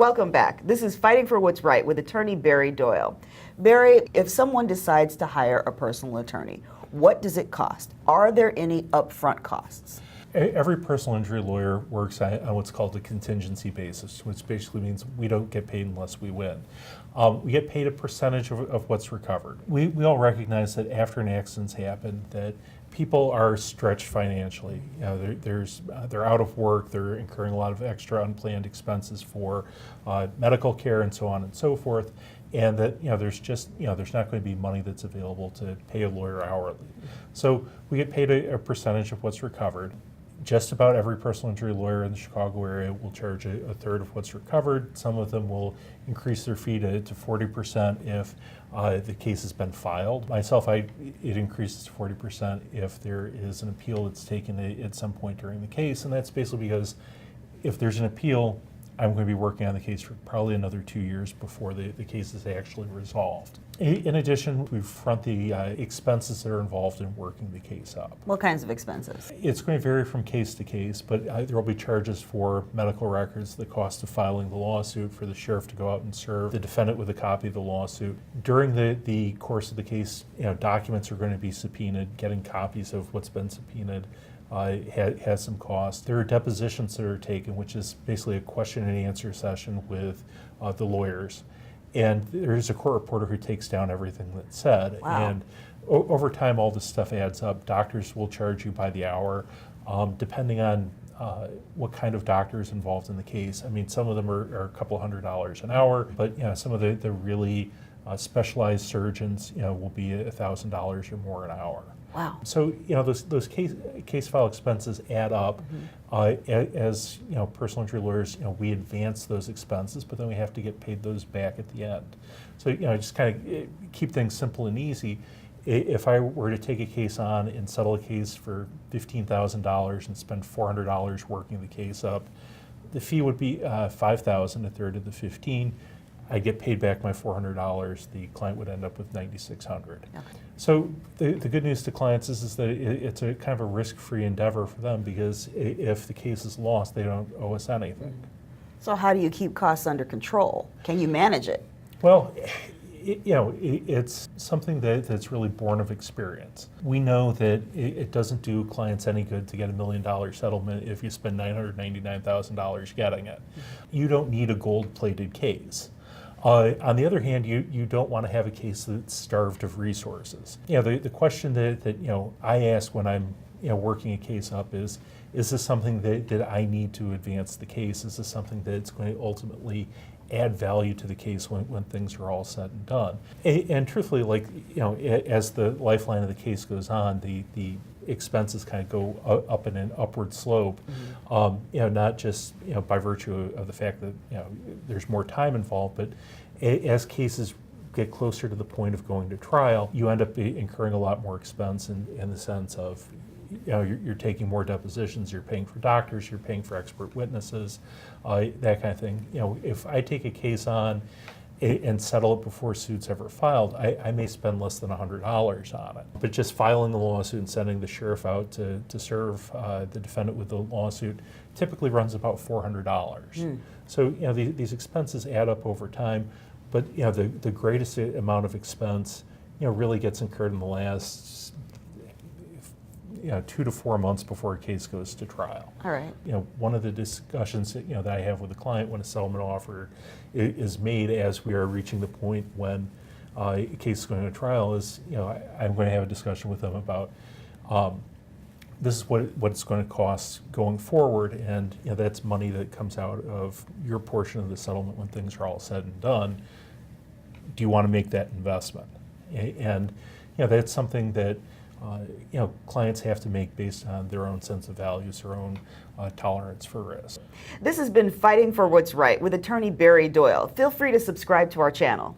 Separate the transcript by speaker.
Speaker 1: Welcome back. This is Fighting for What's Right with attorney Barry Doyle. Barry, if someone decides to hire a personal attorney, what does it cost? Are there any upfront costs?
Speaker 2: Every personal injury lawyer works on what's called a contingency basis, which basically means we don't get paid unless we win. We get paid a percentage of what's recovered. We all recognize that after an accident's happened, that people are stretched financially. You know, they're out of work, they're incurring a lot of extra unplanned expenses for medical care and so on and so forth, and that there's not going to be money that's available to pay a lawyer hourly. So we get paid a percentage of what's recovered. Just about every personal injury lawyer in the Chicago area will charge a third of what's recovered. Some of them will increase their fee to 40% if the case has been filed. Myself, it increases to 40% if there is an appeal that's taken at some point during the case, and that's basically because if there's an appeal, I'm going to be working on the case for probably another 2 years before the case is actually resolved. In addition, we front the expenses that are involved in working the case up.
Speaker 1: What kinds of expenses?
Speaker 2: It's going to vary from case to case, but there will be charges for medical records, the cost of filing the lawsuit, for the sheriff to go out and serve the defendant with a copy of the lawsuit. During the course of the case, documents are going to be subpoenaed. Getting copies of what's been subpoenaed has some cost. There are depositions that are taken, which is basically a question and answer session with the lawyers. And there's a court reporter who takes down everything that's said.
Speaker 1: Wow.
Speaker 2: And over time, all this stuff adds up. Doctors will charge you by the hour, depending on what kind of doctor is involved in the case. I mean, some of them are a couple $100 an hour, but some of the really specialized surgeons, will be $1,000 or more an hour.
Speaker 1: Wow.
Speaker 2: So those case file expenses add up. As personal injury lawyers, we advance those expenses, but then we have to get paid those back at the end. So just kind of keep things simple and easy. If I were to take a case on and settle a case for $15,000 and spend $400 working the case up, the fee would be $5,000, a third of the $15,000. I get paid back my $400. The client would end up with $9,600. Okay. So the good news to clients is that it's a kind of a risk-free endeavor for them, because if the case is lost, they don't owe us anything.
Speaker 1: So how do you keep costs under control? Can you manage it?
Speaker 2: Well, it's something that's really born of experience. We know that it doesn't do clients any good to get $1 million settlement if you spend $999,000 getting it. You don't need a gold-plated case. On the other hand, you don't want to have a case that's starved of resources. The question that I ask when I'm working a case up is this something that I need to advance the case? Is this something that's going to ultimately add value to the case when things are all said and done? And truthfully, as the lifeline of the case goes on, the expenses kind of go up in an upward slope, not just by virtue of the fact that there's more time involved, but as cases get closer to the point of going to trial, you end up incurring a lot more expense in the sense of you're taking more depositions, you're paying for doctors, you're paying for expert witnesses, that kind of thing. If I take a case on and settle it before suit's ever filed, I may spend less than $100 on it. But just filing the lawsuit and sending the sheriff out to serve the defendant with the lawsuit typically runs about $400. So these expenses add up over time, but the greatest amount of expense really gets incurred in the last 2 to 4 months before a case goes to trial.
Speaker 1: All right.
Speaker 2: One of the discussions that I have with the client when a settlement offer is made as we are reaching the point when a case is going to trial is, I'm going to have a discussion with them about this is what it's going to cost going forward, and that's money that comes out of your portion of the settlement when things are all said and done. Do you want to make that investment? And that's something that clients have to make based on their own sense of values, their own tolerance for risk.
Speaker 1: This has been Fighting for What's Right with attorney Barry Doyle. Feel free to subscribe to our channel.